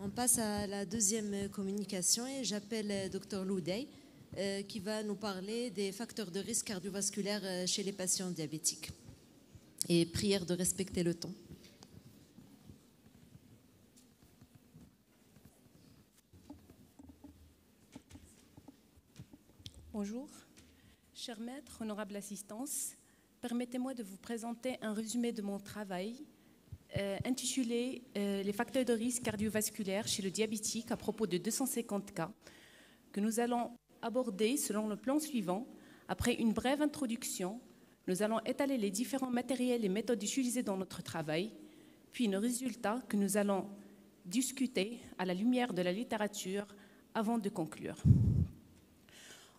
On passe à la deuxième communication et j'appelle Dr Loudey qui va nous parler des facteurs de risque cardiovasculaire chez les patients diabétiques. Et prière de respecter le temps. Bonjour, cher maître, honorable assistance, permettez-moi de vous présenter un résumé de mon travail intitulé Les facteurs de risque cardiovasculaire chez le diabétique à propos de 250 cas que nous allons aborder selon le plan suivant. Après une brève introduction, nous allons étaler les différents matériels et méthodes utilisés dans notre travail, puis nos résultats que nous allons discuter à la lumière de la littérature avant de conclure.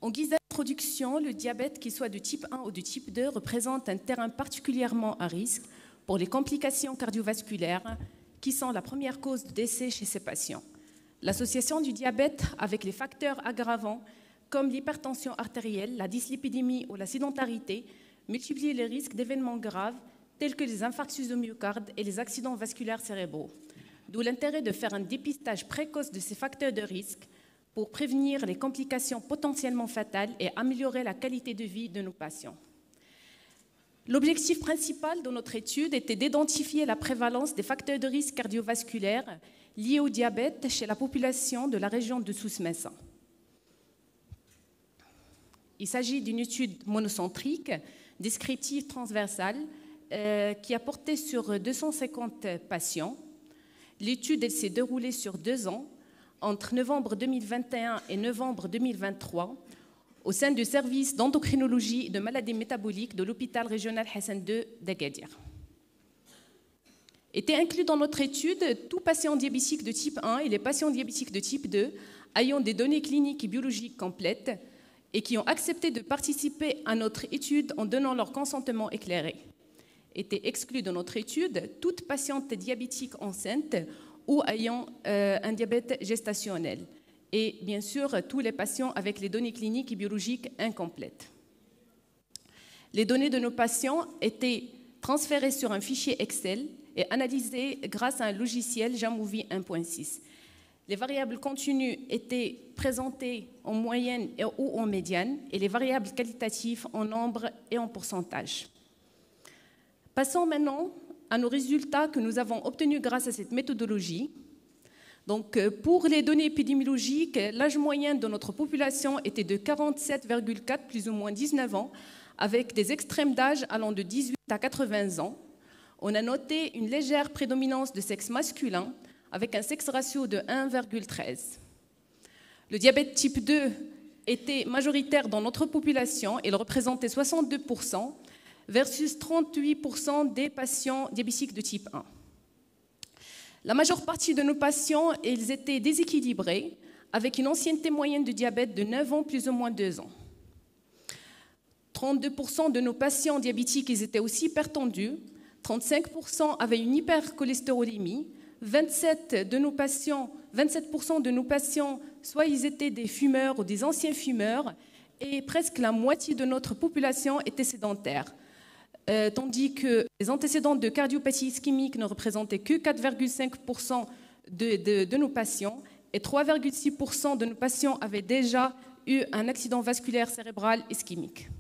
En guise d'introduction, le diabète, qu'il soit de type 1 ou de type 2, représente un terrain particulièrement à risque pour les complications cardiovasculaires qui sont la première cause de décès chez ces patients. L'association du diabète avec les facteurs aggravants comme l'hypertension artérielle, la dyslipidémie ou la sédentarité multiplie les risques d'événements graves tels que les infarctus du myocarde et les accidents vasculaires cérébraux. D'où l'intérêt de faire un dépistage précoce de ces facteurs de risque pour prévenir les complications potentiellement fatales et améliorer la qualité de vie de nos patients. L'objectif principal de notre étude était d'identifier la prévalence des facteurs de risque cardiovasculaires liés au diabète chez la population de la région de Souss-Mesa. Il s'agit d'une étude monocentrique, descriptive transversale, qui a porté sur 250 patients. L'étude s'est déroulée sur 2 ans, entre novembre 2021 et novembre 2023, au sein du service d'endocrinologie et de maladies métaboliques de l'hôpital régional Hassan II d'Agadir. Étaient inclus dans notre étude tout patient diabétique de type 1 et les patients diabétiques de type 2 ayant des données cliniques et biologiques complètes et qui ont accepté de participer à notre étude en donnant leur consentement éclairé. Étaient exclus de notre étude toute patiente diabétique enceinte ou ayant un diabète gestationnel. Et bien sûr, tous les patients avec les données cliniques et biologiques incomplètes. Les données de nos patients étaient transférées sur un fichier Excel et analysées grâce à un logiciel Jamovie 1.6. Les variables continues étaient présentées en moyenne ou en médiane et les variables qualitatives en nombre et en pourcentage. Passons maintenant à nos résultats que nous avons obtenus grâce à cette méthodologie. Donc, pour les données épidémiologiques, l'âge moyen de notre population était de 47,4, plus ou moins 19 ans, avec des extrêmes d'âge allant de 18 à 80 ans. On a noté une légère prédominance de sexe masculin, avec un sexe ratio de 1,13. Le diabète type 2 était majoritaire dans notre population, il représentait 62%, versus 38% des patients diabétiques de type 1. La majeure partie de nos patients, ils étaient déséquilibrés, avec une ancienneté moyenne de diabète de 9 ans, plus ou moins 2 ans. 32% de nos patients diabétiques, ils étaient aussi hypertendus, 35% avaient une hypercholestérolémie, 27% de nos patients, soit ils étaient des fumeurs ou des anciens fumeurs, et presque la moitié de notre population était sédentaire. Tandis que les antécédents de cardiopathie ischémique ne représentaient que 4,5% de nos patients et 3,6% de nos patients avaient déjà eu un accident vasculaire cérébral ischémique.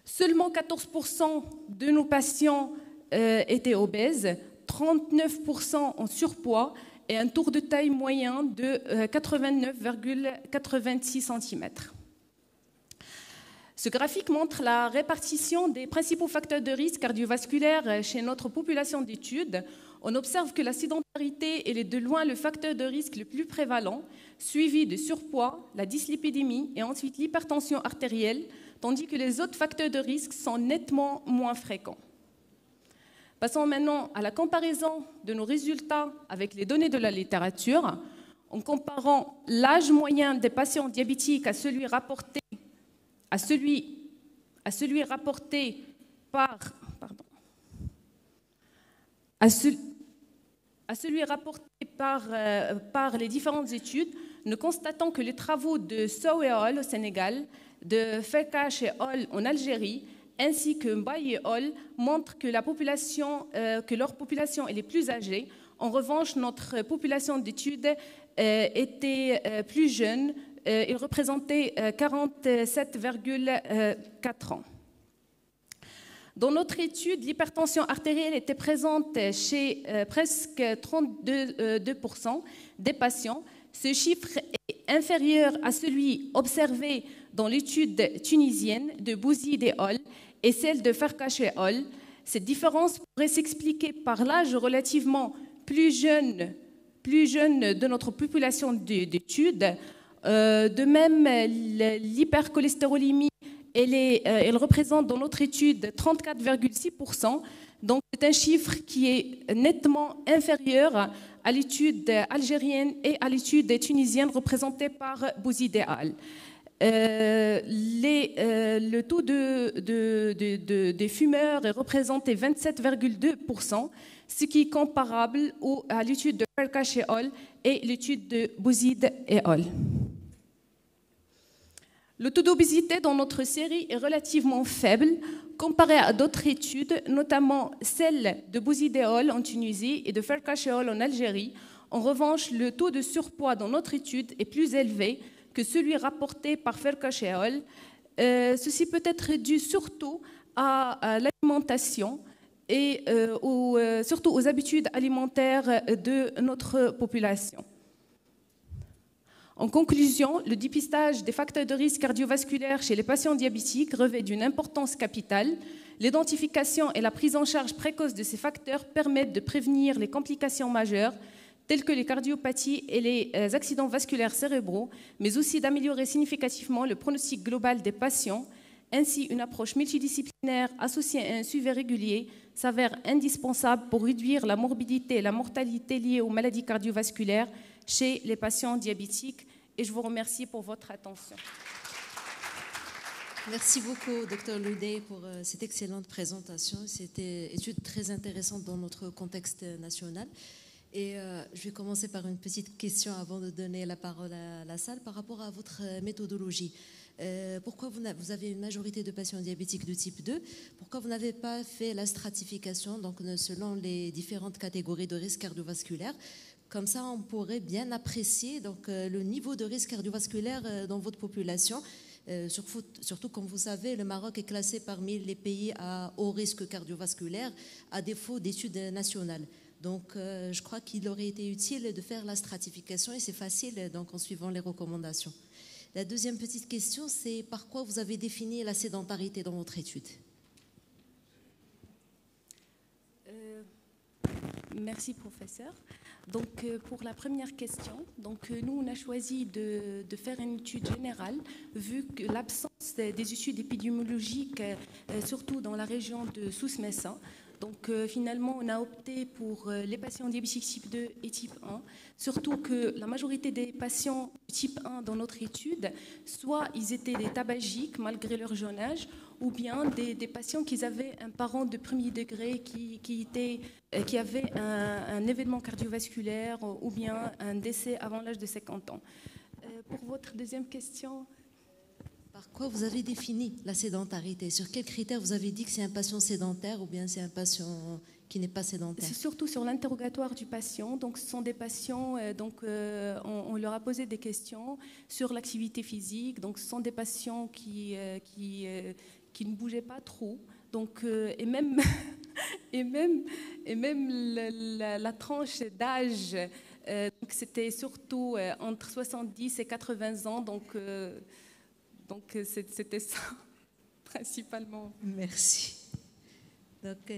Seulement 14% de nos patients étaient obèses, 39% en surpoids et un tour de taille moyen de 89,86 cm. Ce graphique montre la répartition des principaux facteurs de risque cardiovasculaire chez notre population d'études. On observe que la sédentarité est de loin le facteur de risque le plus prévalent, suivi de surpoids, la dyslipidémie et ensuite l'hypertension artérielle, tandis que les autres facteurs de risque sont nettement moins fréquents. Passons maintenant à la comparaison de nos résultats avec les données de la littérature. En comparant l'âge moyen des patients diabétiques à celui rapporté par les différentes études, nous constatons que les travaux de Sow et al. Au Sénégal, de Fekash et al. En Algérie, ainsi que Mbaye et al. Montrent que leur population est les plus âgée, En revanche, notre population d'études était plus jeune. Il représentait 47,4 ans. Dans notre étude, l'hypertension artérielle était présente chez presque 32% des patients. Ce chiffre est inférieur à celui observé dans l'étude tunisienne de Bouzid et al. Et celle de Farkash et al. Cette différence pourrait s'expliquer par l'âge relativement plus jeune de notre population d'études. De même, l'hypercholestérolémie, elle représente dans notre étude 34,6%. Donc, c'est un chiffre qui est nettement inférieur à l'étude algérienne et à l'étude tunisienne représentée par Bouzid et al. Le taux des fumeurs est représenté 27,2%, ce qui est comparable à l'étude de Farkash et al. Et l'étude de Bouzid et al. Le taux d'obésité dans notre série est relativement faible comparé à d'autres études, notamment celle de Bouzid et al. En Tunisie et de Farkash et al. En Algérie. En revanche, le taux de surpoids dans notre étude est plus élevé que celui rapporté par Farkash et al. Ceci peut être dû surtout à l'alimentation et surtout aux habitudes alimentaires de notre population. En conclusion, le dépistage des facteurs de risque cardiovasculaire chez les patients diabétiques revêt d'une importance capitale. L'identification et la prise en charge précoce de ces facteurs permettent de prévenir les complications majeures, telles que les cardiopathies et les accidents vasculaires cérébraux, mais aussi d'améliorer significativement le pronostic global des patients. Ainsi, une approche multidisciplinaire associée à un suivi régulier s'avère indispensable pour réduire la morbidité et la mortalité liées aux maladies cardiovasculaires chez les patients diabétiques. Et je vous remercie pour votre attention. Merci beaucoup, Dr Loudey, pour cette excellente présentation. C'était une étude très intéressante dans notre contexte national. Et je vais commencer par une petite question avant de donner la parole à la salle par rapport à votre méthodologie. Pourquoi vous avez une majorité de patients diabétiques de type 2? Pourquoi vous n'avez pas fait la stratification donc, selon les différentes catégories de risque cardiovasculaire? Comme ça, on pourrait bien apprécier donc, le niveau de risque cardiovasculaire dans votre population. Surtout, comme vous savez, le Maroc est classé parmi les pays à haut risque cardiovasculaire, à défaut d'études nationales. Donc, je crois qu'il aurait été utile de faire la stratification et c'est facile donc, en suivant les recommandations. La deuxième petite question, c'est par quoi vous avez défini la sédentarité dans votre étude? Merci, professeur. Donc, pour la première question, donc, nous, on a choisi de faire une étude générale, vu que l'absence des études épidémiologiques, surtout dans la région de Souss-Messa. Donc, finalement, on a opté pour les patients diabétiques type 2 et type 1, surtout que la majorité des patients type 1 dans notre étude, soit ils étaient des tabagiques malgré leur jeune âge, ou bien des patients qui avaient un parent de premier degré qui avait un événement cardiovasculaire ou bien un décès avant l'âge de 50 ans. Pour votre deuxième question... Par quoi vous avez défini la sédentarité? Sur quels critères vous avez dit que c'est un patient sédentaire ou bien c'est un patient qui n'est pas sédentaire? C'est surtout sur l'interrogatoire du patient. Donc, ce sont des patients, on leur a posé des questions sur l'activité physique. Donc, ce sont des patients qui ne bougeaient pas trop. Donc, et même la tranche d'âge, c'était surtout entre 70 et 80 ans. Donc, c'était ça, principalement. Merci. Donc,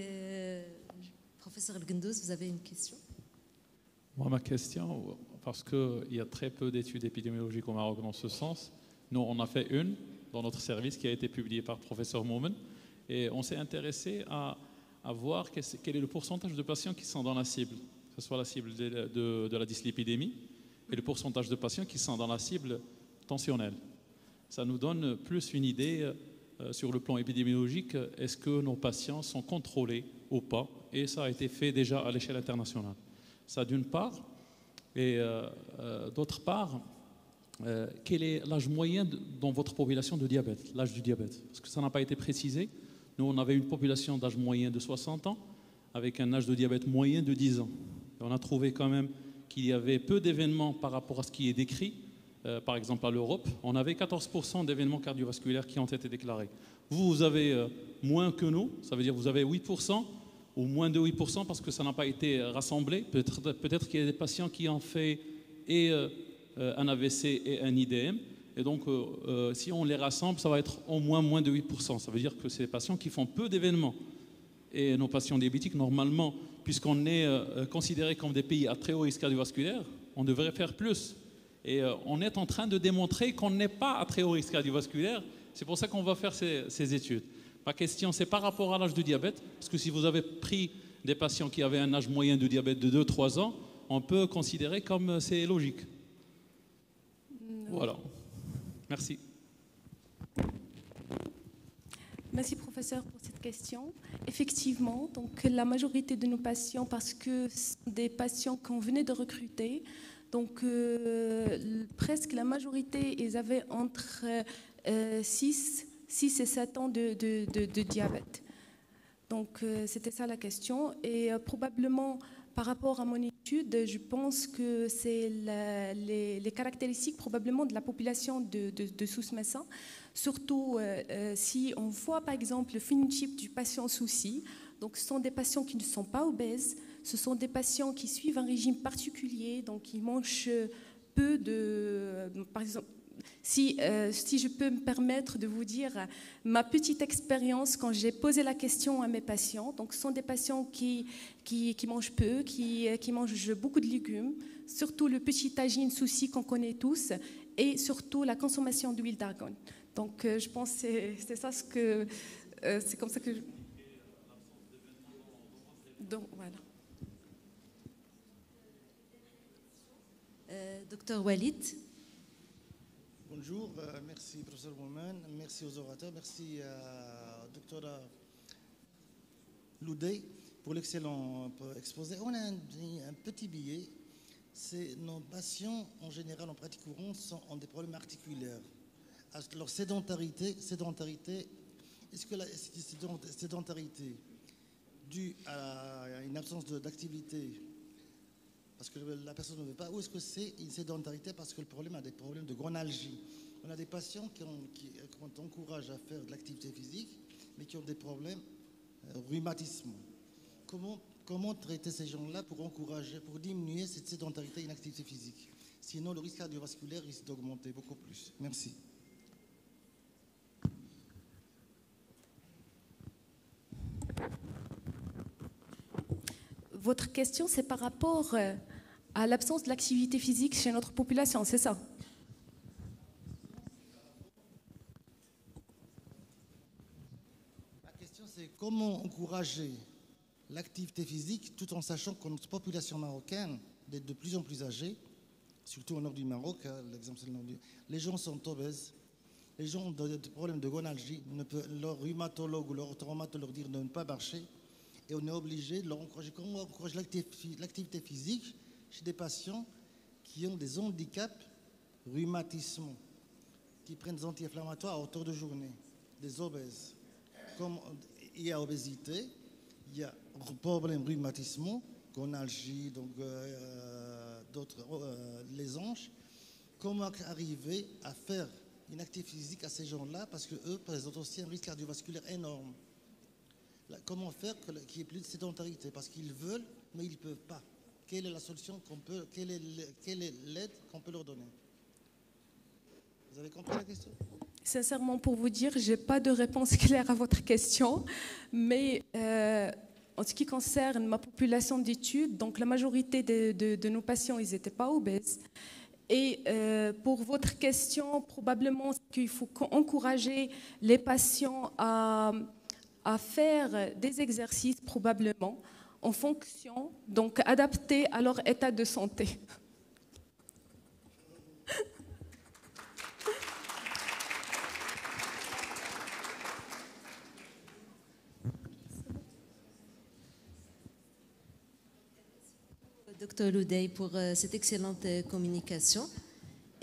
professeur El-Gendouz, vous avez une question? Moi, ma question, parce qu'il y a très peu d'études épidémiologiques au Maroc dans ce sens. Nous, on a fait une dans notre service qui a été publiée par le professeur Moumen. Et on s'est intéressé à voir quel est le pourcentage de patients qui sont dans la cible, que ce soit la cible de la dyslipidémie et le pourcentage de patients qui sont dans la cible tensionnelle. Ça nous donne plus une idée sur le plan épidémiologique, est-ce que nos patients sont contrôlés ou pas? Et ça a été fait déjà à l'échelle internationale. Ça d'une part. Et d'autre part, quel est l'âge moyen dans votre population de diabète, l'âge du diabète? Parce que ça n'a pas été précisé. Nous, on avait une population d'âge moyen de 60 ans, avec un âge de diabète moyen de 10 ans. Et on a trouvé quand même qu'il y avait peu d'événements par rapport à ce qui est décrit. Par exemple, à l'Europe, on avait 14% d'événements cardiovasculaires qui ont été déclarés. Vous avez moins que nous, ça veut dire que vous avez 8% ou moins de 8% parce que ça n'a pas été rassemblé. Peut-être qu'il y a des patients qui ont fait et un AVC et un IDM. Et donc, si on les rassemble, ça va être au moins de 8%. Ça veut dire que c'est des patients qui font peu d'événements. Et nos patients diabétiques, normalement, puisqu'on est considérés comme des pays à très haut risque cardiovasculaire, on devrait faire plus. Et on est en train de démontrer qu'on n'est pas à très haut risque cardiovasculaire. C'est pour ça qu'on va faire ces études. Ma question, c'est par rapport à l'âge du diabète, parce que si vous avez pris des patients qui avaient un âge moyen de diabète de 2-3 ans, on peut considérer comme c'est logique. Voilà. Merci. Merci professeur pour cette question. Effectivement, donc la majorité de nos patients, parce que ce sont des patients qu'on venait de recruter, donc presque la majorité, ils avaient entre 6 et 7 ans de diabète. Donc c'était ça la question. Et probablement par rapport à mon étude, je pense que c'est les caractéristiques probablement de la population de Souss-Mesa. Surtout si on voit par exemple le phénotype du patient souci, donc ce sont des patients qui ne sont pas obèses, ce sont des patients qui suivent un régime particulier, donc ils mangent peu de... Par exemple, si je peux me permettre de vous dire ma petite expérience quand j'ai posé la question à mes patients, donc ce sont des patients qui mangent peu, qui mangent beaucoup de légumes, surtout le petit tagine souci qu'on connaît tous, et surtout la consommation d'huile d'argan. Donc je pense que c'est ça ce que... c'est comme ça que... Donc voilà. Docteur Walid. Bonjour, merci professeur Bouman, merci aux orateurs, merci à docteur Loudey pour l'excellent exposé. On a un petit billet, c'est nos patients en général en pratique courante ont des problèmes articulaires. Alors sédentarité, est-ce que cette sédentarité due à une absence d'activité parce que la personne ne veut pas, ou est-ce que c'est une sédentarité parce que le problème a des problèmes de gonalgie? On a des patients qu'on encourage à faire de l'activité physique, mais qui ont des problèmes rhumatisme. Comment traiter ces gens-là pour encourager, pour diminuer cette sédentarité et l'inactivité physique? Sinon, le risque cardiovasculaire risque d'augmenter beaucoup plus. Merci. Votre question, c'est par rapport à l'absence de l'activité physique chez notre population, c'est ça? La question, c'est comment encourager l'activité physique tout en sachant que notre population marocaine est de plus en plus âgée, surtout au nord du Maroc, l'exemple c'est le nord les gens sont obèses, les gens ont des problèmes de gonalgie, leur rhumatologue ou leur traumatologue leur dire de ne pas marcher. Et on est obligé de leur encourager. Comment on encourage l'activité physique chez des patients qui ont des handicaps rhumatismaux, qui prennent des anti-inflammatoires à hauteur de journée, des obèses. Comme il y a obésité, il y a problèmes rhumatismaux, gonalgie, donc d'autres les hanches. Comment arriver à faire une activité physique à ces gens-là parce qu'eux présentent aussi un risque cardiovasculaire énorme. Comment faire qu'il n'y ait plus de sédentarité? Parce qu'ils veulent, mais ils ne peuvent pas. Quelle est la solution quelle est l'aide qu'on peut leur donner? Vous avez compris la question? Sincèrement, pour vous dire, je n'ai pas de réponse claire à votre question, mais en ce qui concerne ma population d'études, donc la majorité de nos patients, ils n'étaient pas obèses. Et pour votre question, probablement qu'il faut encourager les patients à faire des exercices probablement en fonction, donc adaptés à leur état de santé. Docteur Loudey pour cette excellente communication.